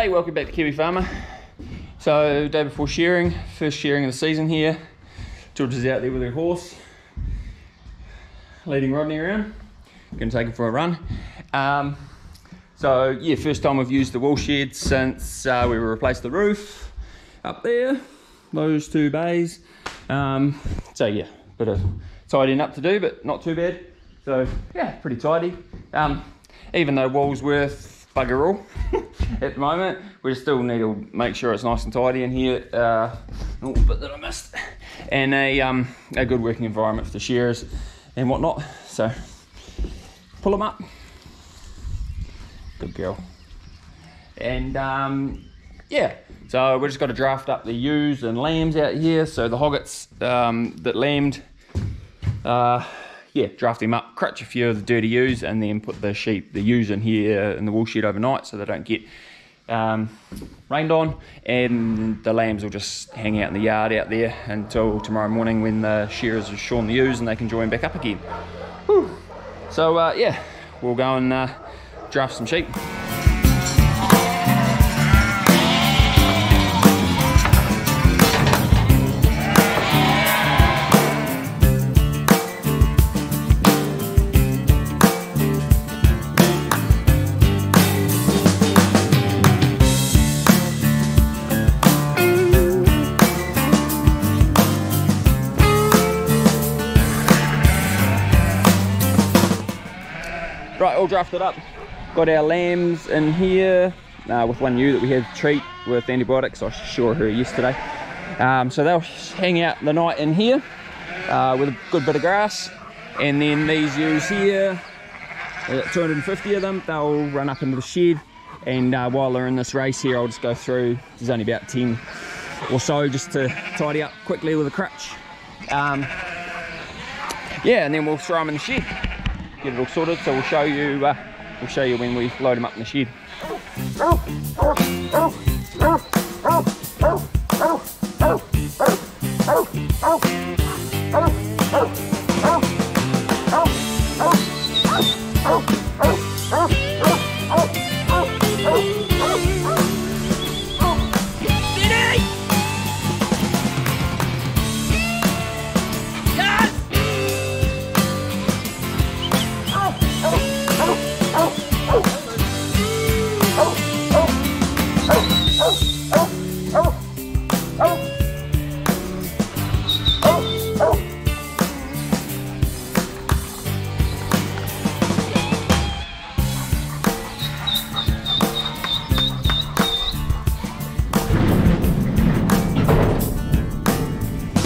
G'day, welcome back to Kiwi Farmer. So, day before shearing, first shearing of the season here. George is out there with her horse, leading Rodney around. Gonna take him for a run. So yeah, first time we've used the wool shed since we replaced the roof up there, those two bays. So yeah, bit of tidying up to do, but not too bad. So yeah, pretty tidy. Even though wool's worth bugger all at the moment, we still need to make sure it's nice and tidy in here. Oh, bit that I missed. And a good working environment for the shearers and whatnot. So pull them up. Good girl. And yeah, so we've just got to draft up the ewes and lambs out here. So the hoggets that lambed, yeah, draft them up, crutch a few of the dirty ewes, and then put the ewes in here in the wool shed overnight so they don't get rained on, and the lambs will just hang out in the yard out there until tomorrow morning when the shearers have shorn the ewes and they can join back up again. Whew. So yeah, we'll go and draft some sheep. Right, all drafted up. Got our lambs in here with one ewe that we had to treat with antibiotics. I saw her yesterday. So they'll hang out the night in here with a good bit of grass. And then these ewes here, 250 of them, they'll run up into the shed. And while they're in this race here, I'll just go through. There's only about 10 or so just to tidy up quickly with a crutch. Yeah, and then we'll throw them in the shed. Get it all sorted, so we'll show you when we load them up in the shed.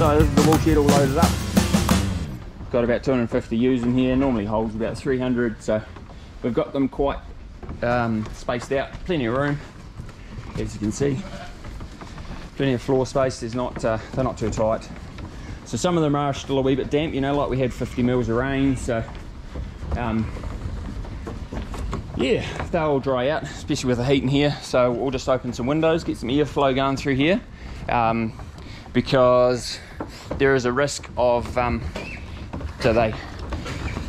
So this is the wool shed all loaded up. Got about 250 ewes in here, normally holds about 300, so we've got them quite spaced out, plenty of room, as you can see. Plenty of floor space, they're not too tight. So some of them are still a wee bit damp, you know, like we had 50 mils of rain, so yeah, they'll dry out, especially with the heat in here. So we'll just open some windows, get some airflow going through here, because there is a risk of so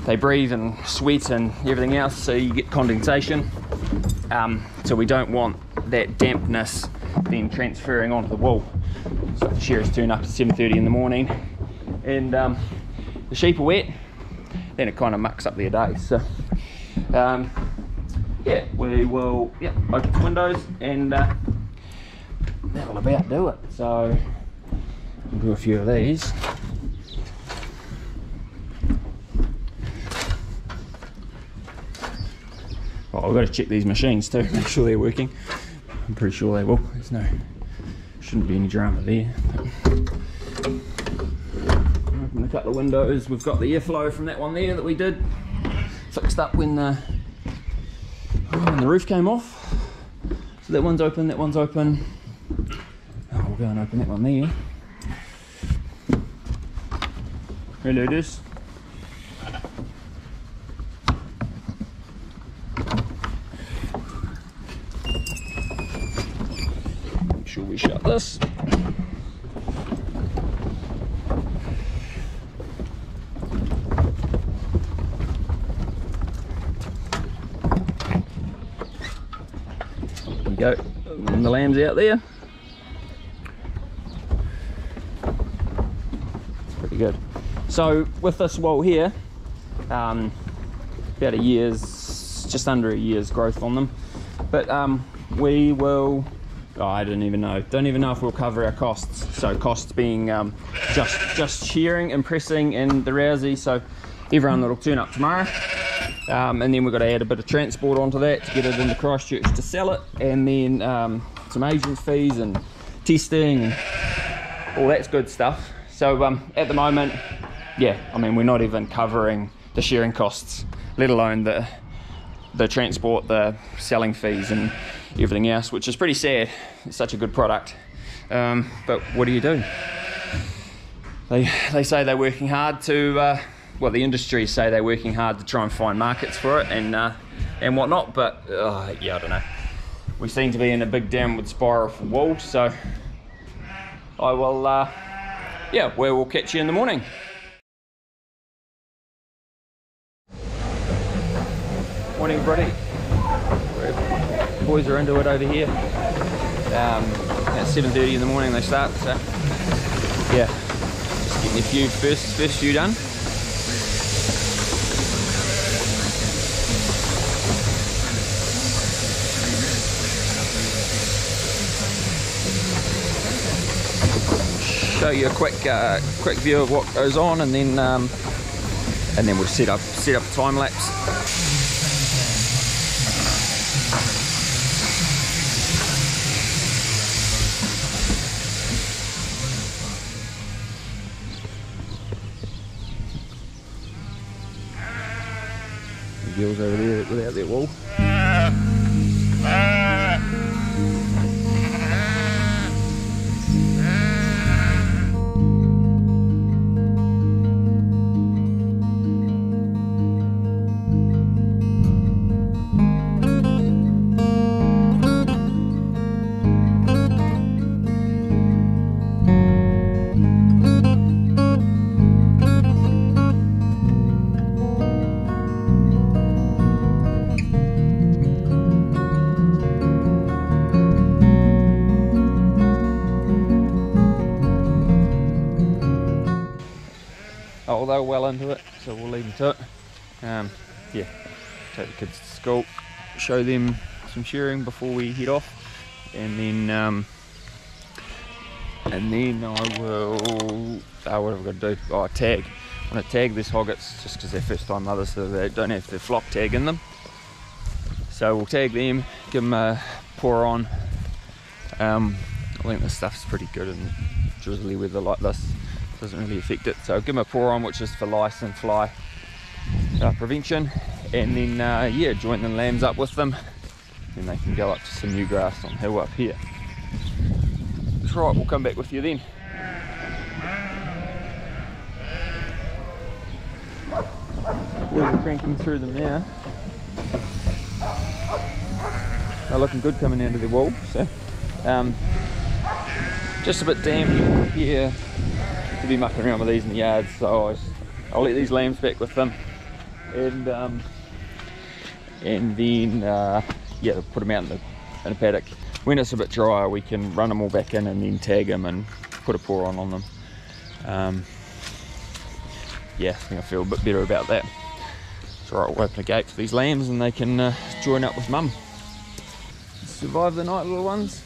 they breathe and sweat and everything else, so you get condensation. So we don't want that dampness then transferring onto the wool. So if the shearers turn up at 7:30 in the morning and the sheep are wet, then it kind of mucks up their day. So yeah, we will open the windows and that'll about do it. So we'll do a few of these. Oh, I've got to check these machines too, make sure they're working. I'm pretty sure they will. Shouldn't be any drama there. Open a couple of windows. We've got the airflow from that one there that we did fixed up when the roof came off. So that one's open, that one's open. Oh, we'll go and open that one there. Hello, it is. Make sure we shut this. There we go. And the lambs out there. Pretty good. So with this wool here, about a year's, just under a year's growth on them. But we will, I don't even know if we'll cover our costs. So costs being just shearing and pressing and the rousey. So everyone that'll turn up tomorrow. And then we've got to add a bit of transport onto that to get it into Christchurch to sell it, and then some agent fees and testing and all that's good stuff. So at the moment, yeah, I mean, we're not even covering the shearing costs, let alone the transport, the selling fees and everything else, which is pretty sad. It's such a good product, but what do? They say they're working hard to well, the industry say they're working hard to try and find markets for it and whatnot, but yeah, I don't know. We seem to be in a big downward spiral for wool, so I will, yeah, we'll catch you in the morning. Morning, everybody. Boys are into it over here. At 7:30 in the morning they start, so yeah, just getting a few first few done. Show you a quick view of what goes on, and then we'll set up a time lapse. The girls over there without their wool. Oh, they're well into it, so we'll leave them to it. Yeah, take the kids to school, show them some shearing before we head off, and then I will. What have I got to do? Oh, tag. I'm going to tag this Hoggets just because they're first time mothers, so they don't have their flock tag in them. So we'll tag them, give them a pour on. I think this stuff's pretty good in drizzly weather like this. Doesn't really affect it, so give them a pour on, which is for lice and fly prevention, and then yeah, join the lambs up with them, then they can go up to some new grass on hill up here. That's right, we'll come back with you then. We're cranking through them now. They're looking good coming out of their wool, so just a bit damp here to be mucking around with these in the yard, so I'll let these lambs back with them, and then yeah, put them out in a paddock. When it's a bit drier, we can run them all back in and then tag them and put a pour on them. Yeah, I think I feel a bit better about that. So right, we'll open a gate for these lambs and they can join up with mum. Survive the night, little ones.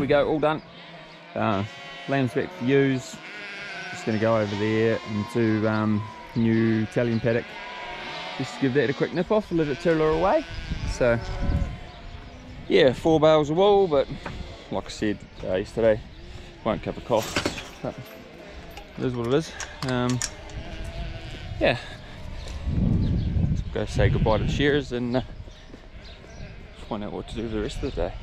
Go, all done. Lambs back for ewes. Just going to go over there into new Italian paddock. Just give that a quick nip off, let it turtle away. So yeah, 4 bales of wool, but like I said yesterday, won't cover costs, but it is what it is. Yeah, let's go say goodbye to the shearers and find out what to do for the rest of the day.